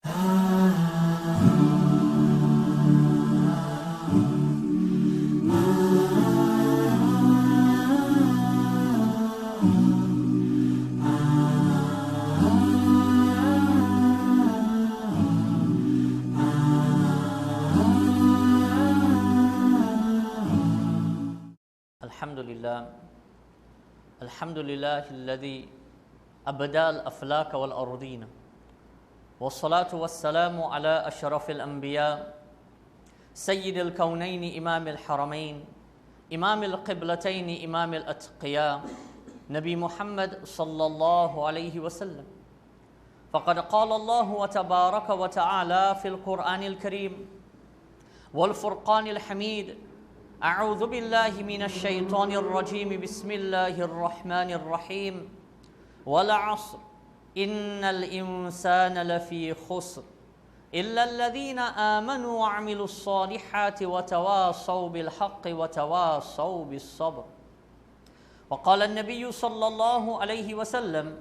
الحمد لله الذي أبدى الأفلاك والأرضين والصلاة والسلام على أشرف الأنبياء سيد الكونين إمام الحرمين إمام القبلتين إمام الأتقياء نبي محمد صلى الله عليه وسلم. فقد قال الله تبارك وتعالى في القرآن الكريم والفرقان الحميد: أعوذ بالله من الشيطان الرجيم بسم الله الرحمن الرحيم والعصر إن الإنسان لفي خسر إلا الذين آمنوا وعملوا الصالحات وتواصوا بالحق وتواصوا بالصبر. وقال النبي صلى الله عليه وسلم: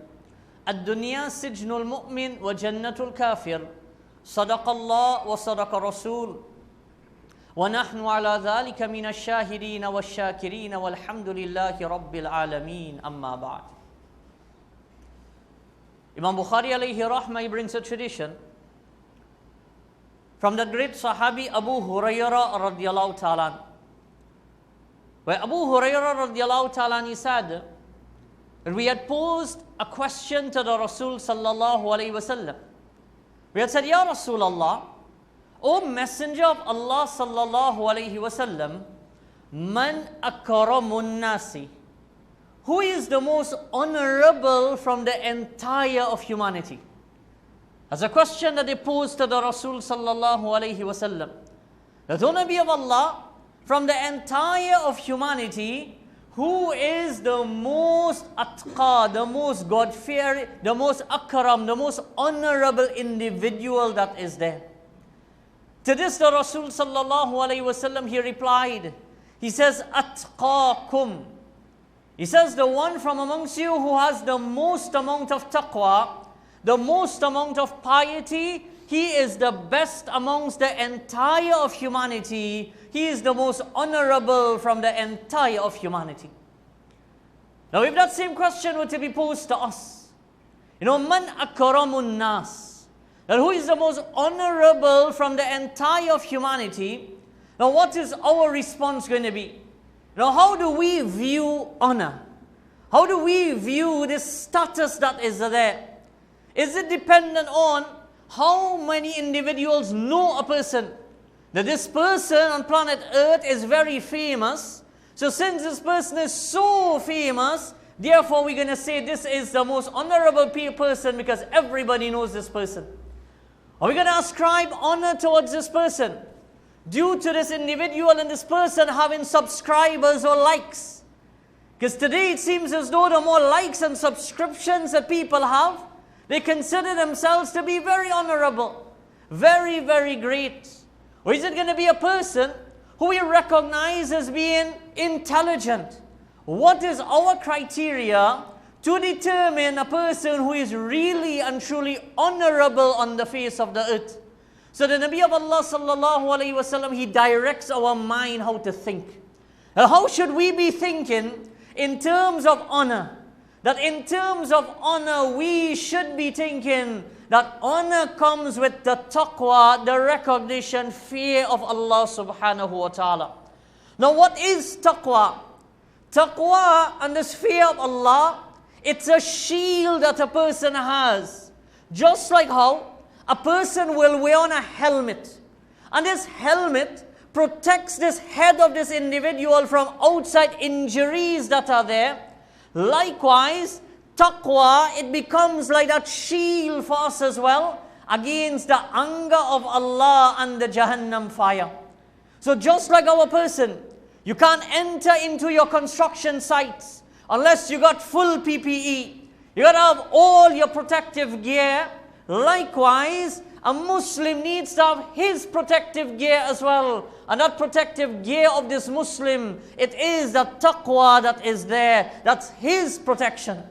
الدنيا سجن المؤمن وجنة الكافر. صدق الله وصدق رسول ونحن على ذلك من الشاهدين والشاكرين والحمد لله رب العالمين. أما بعد. Imam Bukhari alayhi rahmah brings a tradition from the great Sahabi Abu Hurairah radiyallahu ta'ala, where Abu Hurairah radiyallahu ta'ala said that we had posed a question to the Rasul sallallahu alayhi wasallam. We had said, Ya Rasulullah, O Messenger of Allah sallallahu alayhi wasallam, man akramun nasi, who is the most honorable from the entire of humanity? As a question that they posed to the Rasul sallallahu alayhi wasallam. That, O Nabi of Allah, from the entire of humanity, who is the most atqa, the most God-fearing, the most akram, the most honorable individual that is there? To this the Rasul sallallahu alayhi wasallam, he replied, he says, atqakum. He says, the one from amongst you who has the most amount of taqwa, the most amount of piety, he is the best amongst the entire of humanity. He is the most honorable from the entire of humanity. Now if that same question were to be posed to us, man akramun nas, that who is the most honorable from the entire of humanity, now what is our response going to be? Now how do we view honor? How do we view this status that is there? Is it dependent on how many individuals know a person? That this person on planet Earth is very famous. So since this person is so famous, therefore we're going to say this is the most honorable person because everybody knows this person. Are we going to ascribe honor towards this person due to this individual and this person having subscribers or likes? Because today it seems as though the more likes and subscriptions that people have, they consider themselves to be very honorable, very, very great. Or is it going to be a person who we recognize as being intelligent? What is our criteria to determine a person who is really and truly honorable on the face of the earth? So the Nabi of Allah sallallahu alayhi wasallam, he directs our mind how to think. How should we be thinking in terms of honor? That in terms of honor, we should be thinking that honor comes with the taqwa, the recognition, fear of Allah subhanahu wa ta'ala. Now what is taqwa? Taqwa and this fear of Allah, it's a shield that a person has. Just like how a person will wear on a helmet. And this helmet protects this head of this individual from outside injuries that are there. Likewise, taqwa, it becomes like that shield for us as well against the anger of Allah and the Jahannam fire. So just like our person, you can't enter into your construction sites unless you got full PPE. You got to have all your protective gear. Likewise, a Muslim needs to have his protective gear as well. And that protective gear of this Muslim, it is the taqwa that is there. That's his protection.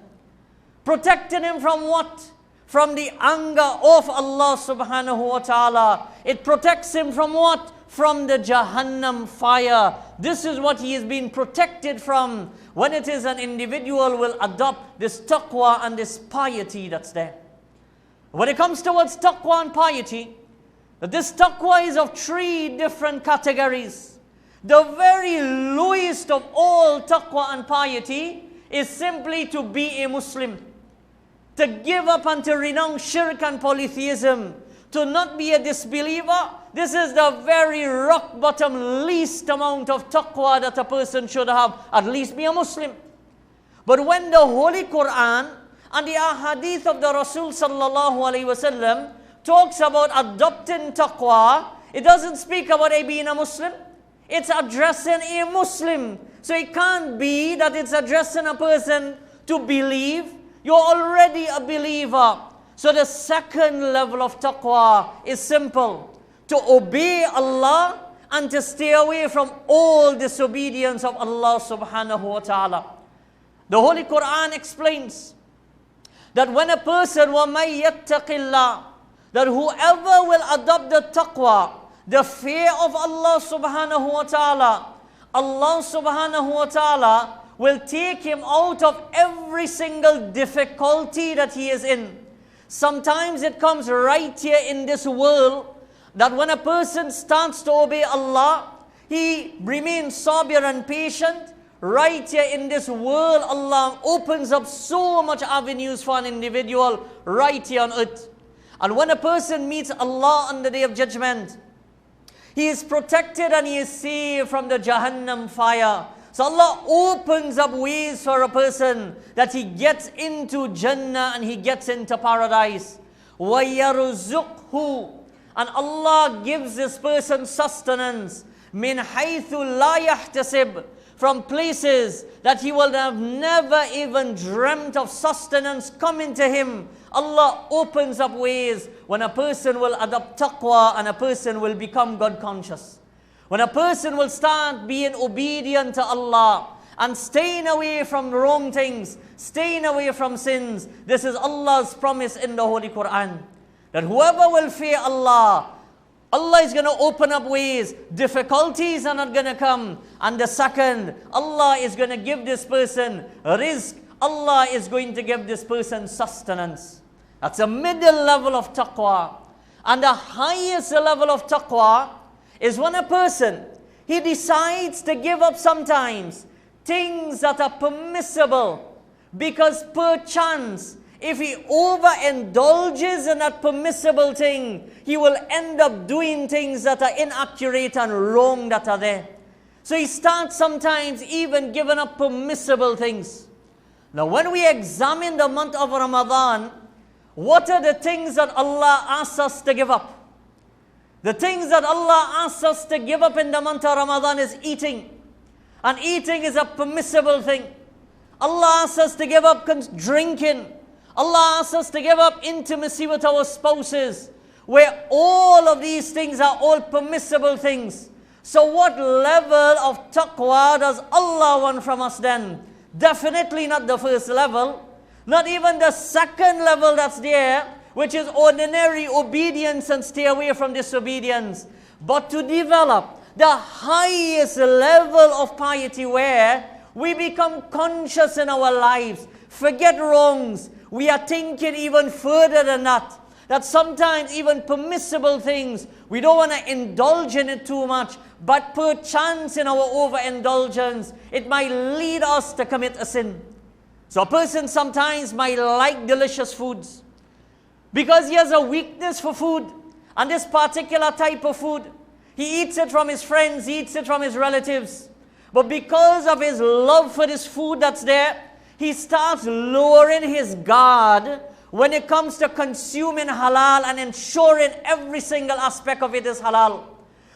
Protecting him from what? from the anger of Allah subhanahu wa ta'ala. It protects him from what? From the Jahannam fire. This is what he is being protected from when it is an individual will adopt this taqwa and this piety that's there. When it comes towards taqwa and piety, this taqwa is of 3 different categories. The very lowest of all taqwa and piety is simply to be a Muslim, to give up and to renounce shirk and polytheism, to not be a disbeliever. This is the very rock bottom least amount of taqwa that a person should have, at least be a Muslim. But when the Holy Quran and the ahadith of the Rasul sallallahu alaihi wasallam talks about adopting taqwa, it doesn't speak about being a Muslim. It's addressing a Muslim. So it can't be that it's addressing a person to believe. You're already a believer. So the second level of taqwa is simple: to obey Allah and to stay away from all disobedience of Allah subhanahu wa ta'ala. The Holy Quran explains that when a person, وَمَن يَتَّقِ اللَّهِ, that whoever will adopt the taqwa, the fear of Allah subhanahu wa ta'ala, Allah subhanahu wa ta'ala will take him out of every single difficulty that he is in. Sometimes it comes right here in this world, that when a person starts to obey Allah, he remains sabir and patient. Right here in this world, Allah opens up so much avenues for an individual right here on earth. And when a person meets Allah on the Day of Judgment, he is protected and he is saved from the Jahannam fire. So Allah opens up ways for a person that he gets into Jannah and he gets into paradise. وَيَرْزُقْهُ, and Allah gives this person sustenance. مِنْ حَيْثُ لَا يَحْتَسِبْ, from places that he will have never even dreamt of sustenance coming to him. Allah opens up ways when a person will adopt taqwa and a person will become God conscious. When a person will start being obedient to Allah and staying away from wrong things, staying away from sins. This is Allah's promise in the Holy Quran, that whoever will fear Allah, Allah is going to open up ways. Difficulties are not going to come. And the second, Allah is going to give this person rizq. Allah is going to give this person sustenance. That's a middle level of taqwa. And the highest level of taqwa is when a person, he decides to give up sometimes things that are permissible, because perchance, if he overindulges in that permissible thing, he will end up doing things that are inaccurate and wrong that are there. So he starts sometimes even giving up permissible things. Now when we examine the month of Ramadan, what are the things that Allah asks us to give up? The things that Allah asks us to give up in the month of Ramadan is eating. And eating is a permissible thing. Allah asks us to give up drinking. Allah asks us to give up intimacy with our spouses, where all of these things are all permissible things. So what level of taqwa does Allah want from us then? Definitely not the first level, not even the second level that's there, which is ordinary obedience and stay away from disobedience, but to develop the highest level of piety where we become conscious in our lives, forget wrongs. We are thinking even further than that, that sometimes even permissible things, we don't want to indulge in it too much, but perchance in our overindulgence, it might lead us to commit a sin. So a person sometimes might like delicious foods, because he has a weakness for food, and this particular type of food, he eats it from his friends, he eats it from his relatives. But because of his love for this food that's there, he starts lowering his guard when it comes to consuming halal and ensuring every single aspect of it is halal.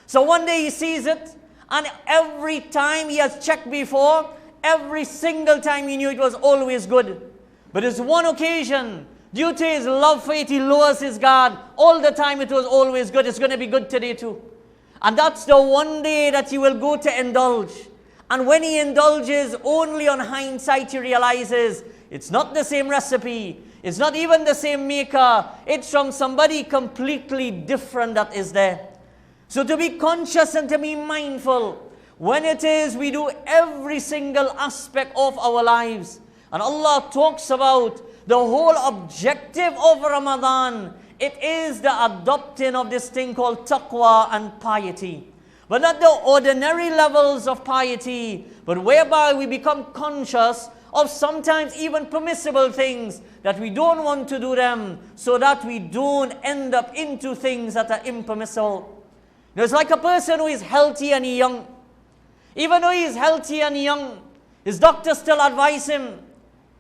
So one day he sees it, and every time he has checked before, every single time he knew it was always good. But there's one occasion, due to his love for it, he lowers his guard. All the time it was always good. It's going to be good today too. And that's the one day that he will go to indulge. And when he indulges, only on hindsight he realizes it's not the same recipe, It's not even the same maker. It's from somebody completely different that is there. So to be conscious and to be mindful when it is we do every single aspect of our lives. And Allah talks about the whole objective of Ramadan. It is the adopting of this thing called taqwa and piety. But not the ordinary levels of piety, but whereby we become conscious of sometimes even permissible things that we don't want to do them, so that we don't end up into things that are impermissible. It's like a person who is healthy and young. Even though he is healthy and young, his doctor still advise him,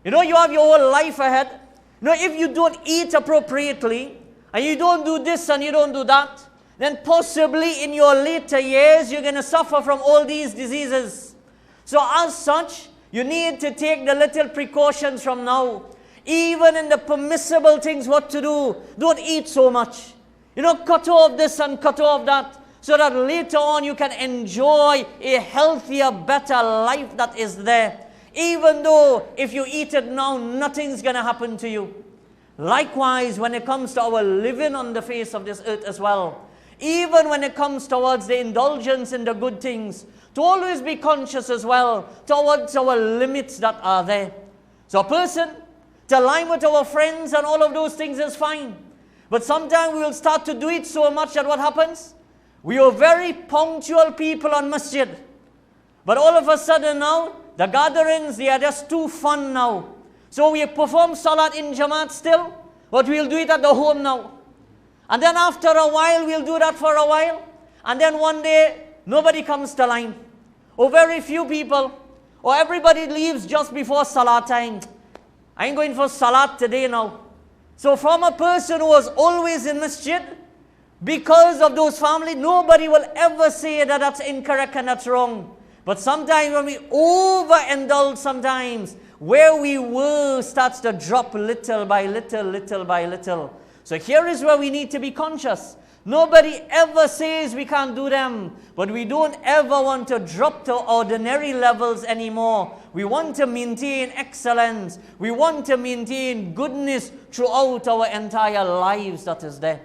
you have your whole life ahead. If you don't eat appropriately, and you don't do this and you don't do that, then possibly in your later years, you're going to suffer from all these diseases. So as such, you need to take the little precautions from now. Even in the permissible things, what to do. Don't eat so much. Cut off this and cut off that, so that later on you can enjoy a healthier, better life that is there. Even though if you eat it now, nothing's going to happen to you. Likewise, when it comes to our living on the face of this earth as well. Even when it comes towards the indulgence in the good things, to always be conscious as well towards our limits that are there. So a person, to align with our friends and all of those things is fine. But sometimes we will start to do it so much that what happens? We are very punctual people on Masjid. But all of a sudden now, the gatherings, they are just too fun now. So we perform Salat in Jamaat still, but we'll do it at the home now. And then after a while, we'll do that for a while. And then one day, nobody comes to line. Or very few people. Or everybody leaves just before Salat time. I ain't going for Salat today now. So from a person who was always in Masjid, because of those family, nobody will ever say that that's incorrect and that's wrong. But sometimes when we overindulge sometimes, where we were starts to drop little by little, little by little. So here is where we need to be conscious. Nobody ever says we can't do them, but we don't ever want to drop to ordinary levels anymore. We want to maintain excellence. We want to maintain goodness throughout our entire lives that is there.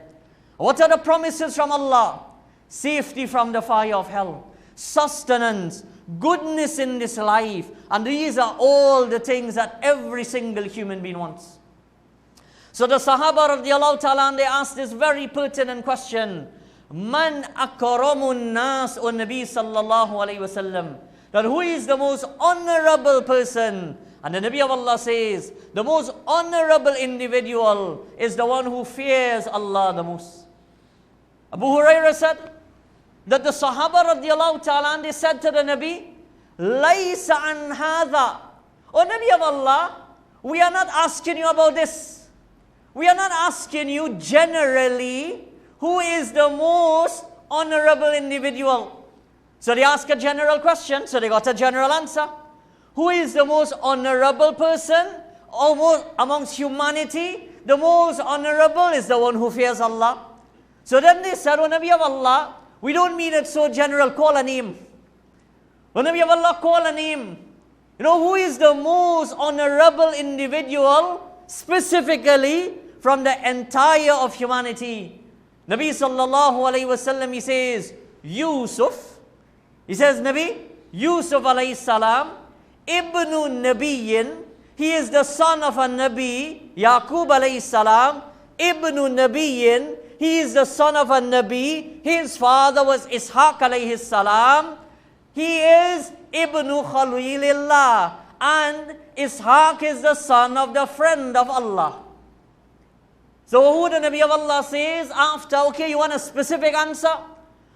What are the promises from Allah? Safety from the fire of hell, sustenance, goodness in this life. And these are all the things that every single human being wants. So the Sahaba radiallahu ta'ala, they asked this very pertinent question. Man akramun nas o Nabi sallallahu alayhi wa sallam. That who is the most honorable person? And the Nabi of Allah says, the most honorable individual is the one who fears Allah the most. Abu Hurairah said that the Sahaba radiallahu ta'ala, they said to the Nabi, Laysa an hadha. O Nabi of Allah, we are not asking you about this. We are not asking you generally who is the most honorable individual. So they ask a general question, so they got a general answer. Who is the most honorable person amongst humanity? The most honorable is the one who fears Allah. So then they said, O Nabi of Allah, we don't mean it so general, call a name. O Nabi of Allah, call a name. Who is the most honorable individual specifically from the entire of humanity? Nabi sallallahu alayhi wa sallam, he says, Yusuf. He says, Nabi, Yusuf alayhi salam, Ibnu Nabiyyin, he is the son of a Nabi, Yaqub alayhi salam, Ibnu Nabiyyin, he is the son of a Nabi, his father was Ishaq alayhi salam, he is Ibnu Khalilillah, and Ishaq is the son of the friend of Allah. So who the Nabi of Allah says after, okay, you want a specific answer?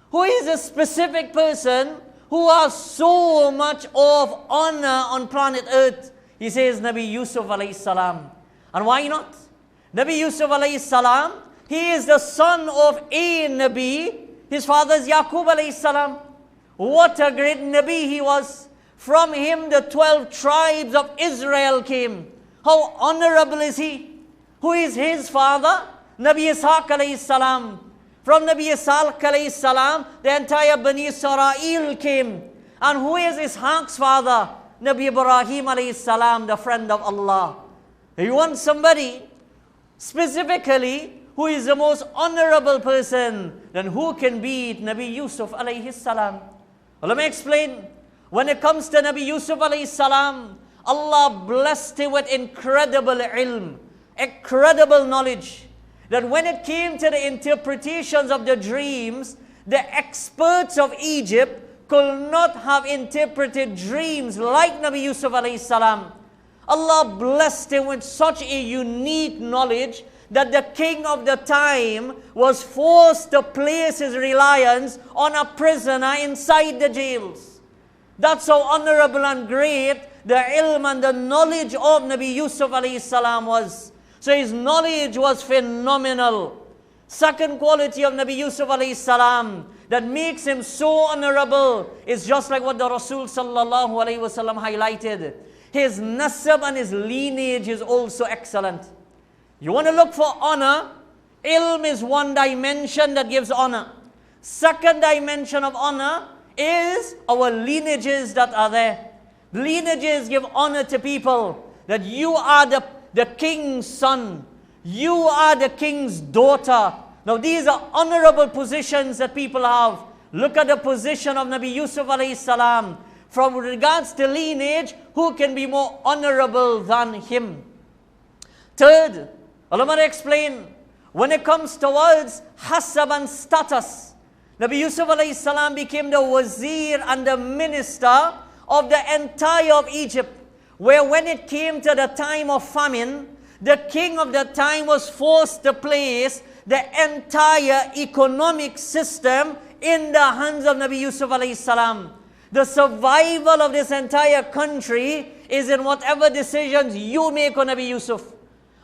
Who is a specific person who has so much of honor on planet earth? He says Nabi Yusuf alayhi salam. And why not? Nabi Yusuf alayhi salam, he is the son of a Nabi. His father is Yaqub alayhi salam. What a great Nabi he was. From him the 12 tribes of Israel came. How honorable is he? Who is his father? Nabi Ishaq alayhi salam. From Nabi Ishaq alayhi salam, the entire Bani Israel came. And who is Ishaq's father? Nabi Ibrahim alayhi salam, the friend of Allah. You want somebody Specifically, who is the most honorable person, then who can beat Nabi Yusuf alayhi salam? Well, let me explain. When it comes to Nabi Yusuf alayhi salam, Allah blessed him with incredible ilm, incredible knowledge. That when it came to the interpretations of the dreams, the experts of Egypt could not have interpreted dreams like Nabi Yusuf alayhi salam. Allah blessed him with such a unique knowledge that the king of the time was forced to place his reliance on a prisoner inside the jails. That's how honorable and great the ilm and the knowledge of Nabi Yusuf alayhi salam was. So his knowledge was phenomenal. Second quality of Nabi Yusuf alayhi salam that makes him so honorable is just like what the Rasul sallallahu alayhi wasallam highlighted. His nasab and his lineage is also excellent. You want to look for honor? Ilm is one dimension that gives honor. Second dimension of honor is our lineages that are there. Lineages give honor to people. That you are the king's son. You are the king's daughter. Now these are honorable positions that people have. Look at the position of Nabi Yusuf alayhi salam. From regards to lineage, who can be more honorable than him? Third, ulama explain, when it comes towards hasab and status, Nabi Yusuf alayhi salam became the wazir and the minister of the entire of Egypt, where when it came to the time of famine, the king of the time was forced to place the entire economic system in the hands of Nabi Yusuf alayhi salam. The survival of this entire country is in whatever decisions you make on Nabi Yusuf.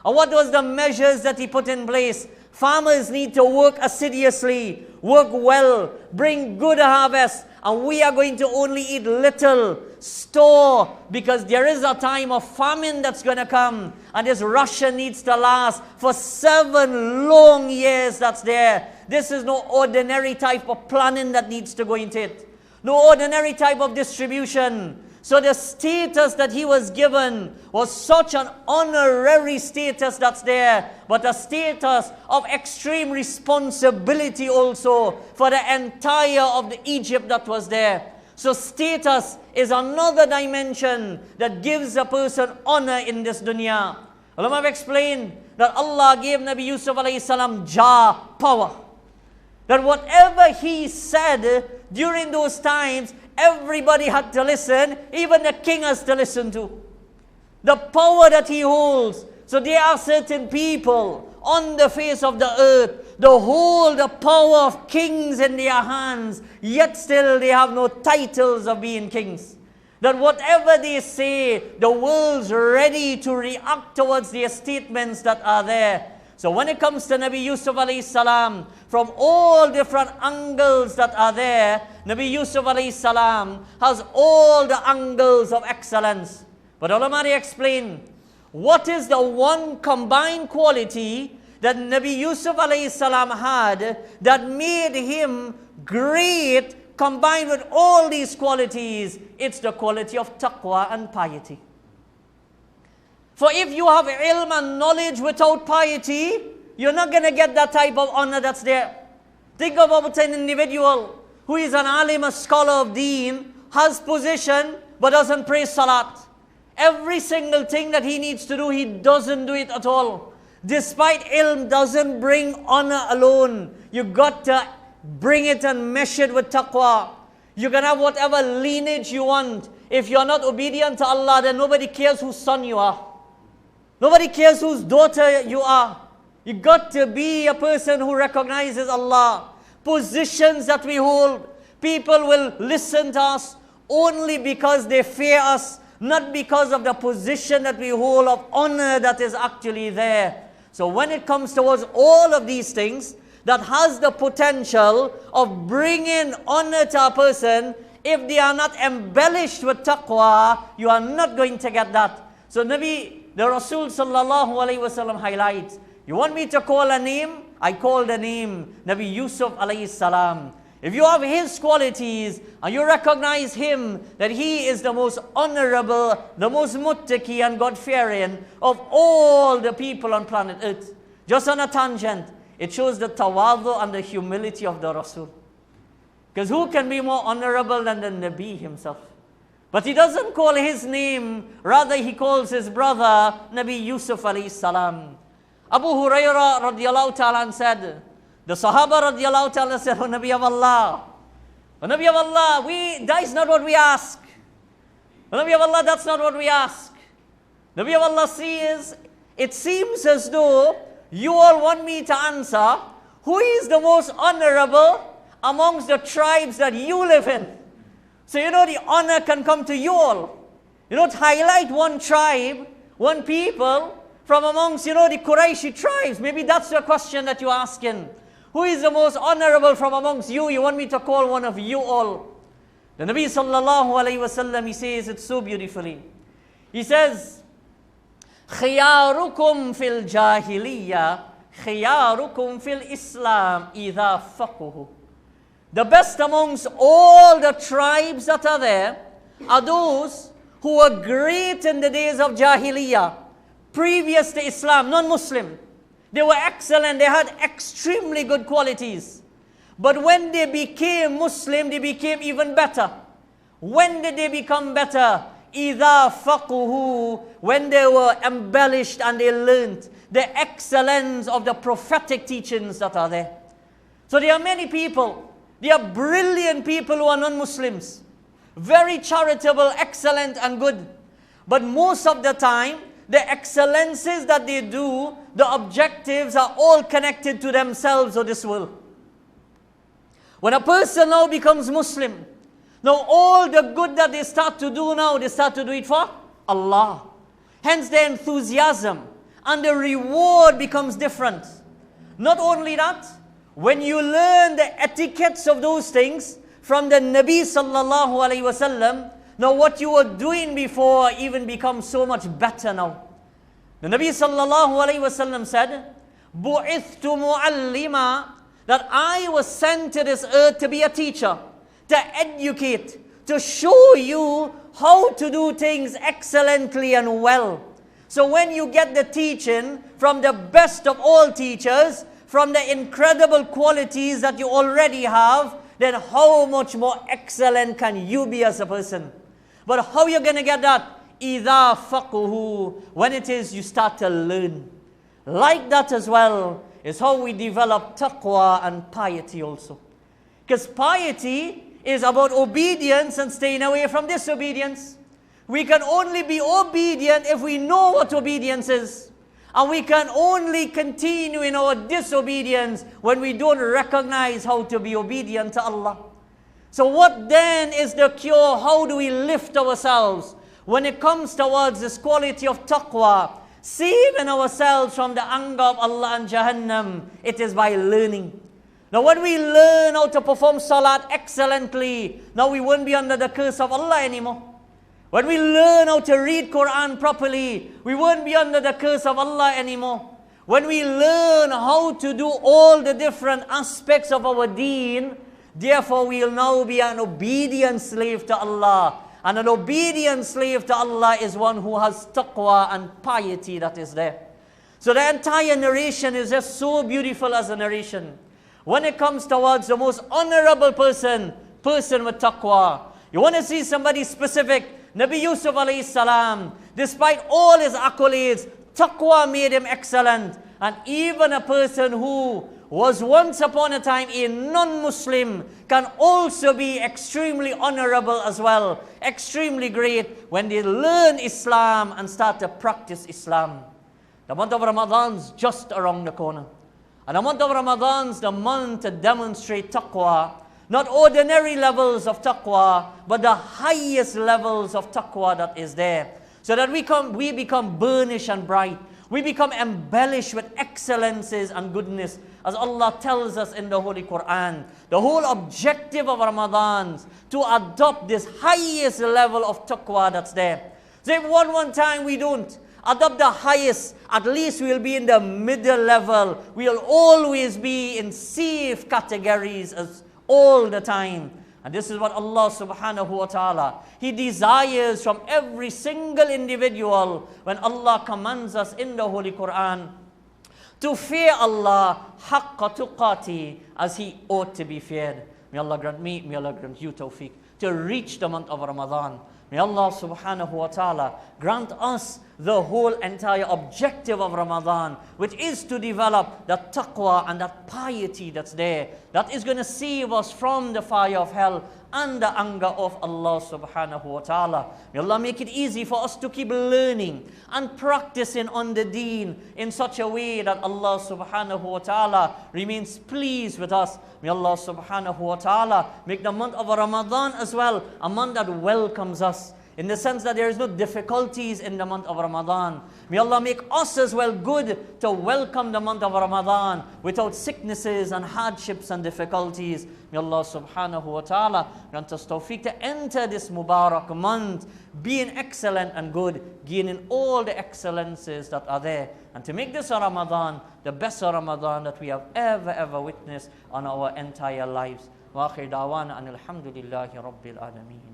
And what was the measures that he put in place? Farmers need to work assiduously, work well, bring good harvest, and we are going to only eat little, store, because there is a time of famine that's going to come, and this ration needs to last for 7 long years that's there. This is no ordinary type of planning that needs to go into it. No ordinary type of distribution. So the status that he was given was such an honorary status that's there, but a status of extreme responsibility also for the entire of the Egypt that was there. So status is another dimension that gives a person honor in this dunya. Ulama have explained that Allah gave Nabi Yusuf alayhi salam power. That whatever he said during those times, everybody had to listen, even the king has to listen to. The power that he holds. So there are certain people on the face of the earth, they hold the power of kings in their hands, yet still they have no titles of being kings. That whatever they say, the world's ready to react towards their statements that are there. So when it comes to Nabi Yusuf alayhi salam, from all different angles that are there, Nabi Yusuf alayhi salam has all the angles of excellence. But ulama explain, what is the one combined quality that Nabi Yusuf alayhi salam had that made him great, combined with all these qualities? It's the quality of taqwa and piety. For if you have ilm and knowledge without piety, you're not going to get that type of honor that's there. Think about an individual who is an alim, a scholar of deen, has position, but doesn't pray salat. Every single thing that he needs to do, he doesn't do it at all. Despite ilm doesn't bring honor alone. You got to bring it and mesh it with taqwa. You can have whatever lineage you want. If you're not obedient to Allah, then nobody cares whose son you are. Nobody cares whose daughter you are. You got to be a person who recognizes Allah. Positions that we hold, people will listen to us only because they fear us, not because of the position that we hold of honor that is actually there. So when it comes towards all of these things that has the potential of bringing honor to a person, if they are not embellished with taqwa, you are not going to get that. So the Rasul sallallahu alayhi wasallam highlights, you want me to call a name? I call the name Nabi Yusuf alayhi salam. If you have his qualities and you recognize him, that he is the most honorable, the most muttaqi and God-fearing of all the people on planet Earth. Just on a tangent, it shows the tawadu and the humility of the Rasul. Because who can be more honorable than the Nabi himself? But he doesn't call his name, rather he calls his brother Nabi Yusuf alayhi salam. Abu Hurairah radiallahu ta'ala said, the Sahaba radiallahu ta'ala said, O Nabi of Allah, O Nabi of Allah, that is not what we ask. O Nabi of Allah, that's not what we ask. Nabi of Allah says, it seems as though you all want me to answer, who is the most honorable amongst the tribes that you live in? So the honor can come to you all. To highlight one tribe, one people from amongst, the Qurayshi tribes. Maybe that's the question that you're asking. Who is the most honorable from amongst you? You want me to call one of you all. The Nabi sallallahu alayhi wa sallam, he says it so beautifully. He says, خِيَارُكُمْ فِي الْجَاهِلِيَّةِ خِيَارُكُمْ فِي الْإِسْلَامِ إِذَا فَقُهُ. The best amongst all the tribes that are there are those who were great in the days of Jahiliyyah, previous to Islam, non-Muslim. They were excellent, they had extremely good qualities. But when they became Muslim, they became even better. When did they become better? إِذَا فَقُهُ, when they were embellished and they learned the excellence of the prophetic teachings that are there. So there are many people, there are brilliant people who are non-Muslims, very charitable, excellent and good. But most of the time, the excellences that they do, the objectives are all connected to themselves or this world. When a person now becomes Muslim, now all the good that they start to do now, they start to do it for Allah. Hence the enthusiasm and the reward becomes different. Not only that, when you learn the etiquettes of those things from the Nabi sallallahu alayhi wasallam, now what you were doing before even becomes so much better now. The Nabi sallallahu alayhi wasallam said, بُعِثْتُ مُعَلِّمًا, that I was sent to this earth to be a teacher, to educate, to show you how to do things excellently and well. So when you get the teaching from the best of all teachers, from the incredible qualities that you already have, then how much more excellent can you be as a person? But how are you going to get that? إِذَا فَقُهُ, when it is you start to learn. Like that as well is how we develop taqwa and piety also. Because piety is about obedience and staying away from disobedience. We can only be obedient if we know what obedience is. And we can only continue in our disobedience when we don't recognize how to be obedient to Allah. So what then is the cure? How do we lift ourselves when it comes towards this quality of taqwa, saving ourselves from the anger of Allah and Jahannam? It is by learning. Now when we learn how to perform salat excellently, now we won't be under the curse of Allah anymore. When we learn how to read Quran properly, we won't be under the curse of Allah anymore. When we learn how to do all the different aspects of our deen, therefore we will now be an obedient slave to Allah. And an obedient slave to Allah is one who has taqwa and piety that is there. So the entire narration is just so beautiful as a narration. When it comes towards the most honorable person with taqwa, you want to see somebody specific, Nabi Yusuf alayhi salam, despite all his accolades, taqwa made him excellent. And even a person who was once upon a time a non-Muslim can also be extremely honorable as well, extremely great when they learn Islam and start to practice Islam. The month of Ramadan's just around the corner. And the month of Ramadan's the month to demonstrate taqwa. Not ordinary levels of taqwa, but the highest levels of taqwa that is there. So that we become burnished and bright. We become embellished with excellences and goodness. As Allah tells us in the Holy Quran, the whole objective of Ramadan is to adopt this highest level of taqwa that's there. So if one time we don't adopt the highest, at least we'll be in the middle level. We'll always be in safe categories as all the time. And this is what Allah subhanahu wa ta'ala, He desires from every single individual when Allah commands us in the Holy Quran to fear Allah haqqa tuqati, as He ought to be feared. May Allah grant me, may Allah grant you tawfiq to reach the month of Ramadan. May Allah subhanahu wa ta'ala grant us the whole entire objective of Ramadan, which is to develop that taqwa and that piety that's there, that is going to save us from the fire of hell and the anger of Allah subhanahu wa ta'ala. May Allah make it easy for us to keep learning and practicing on the deen in such a way that Allah subhanahu wa ta'ala remains pleased with us. May Allah subhanahu wa ta'ala make the month of Ramadan as well a month that welcomes us, in the sense that there is no difficulties in the month of Ramadan. May Allah make us as well good to welcome the month of Ramadan without sicknesses and hardships and difficulties. May Allah subhanahu wa ta'ala grant us tawfiq to enter this Mubarak month being excellent and good, gaining all the excellences that are there, and to make this Ramadan the best Ramadan that we have ever witnessed on our entire lives. Wa akhir da'wana anil hamdulillahi rabbil alameen.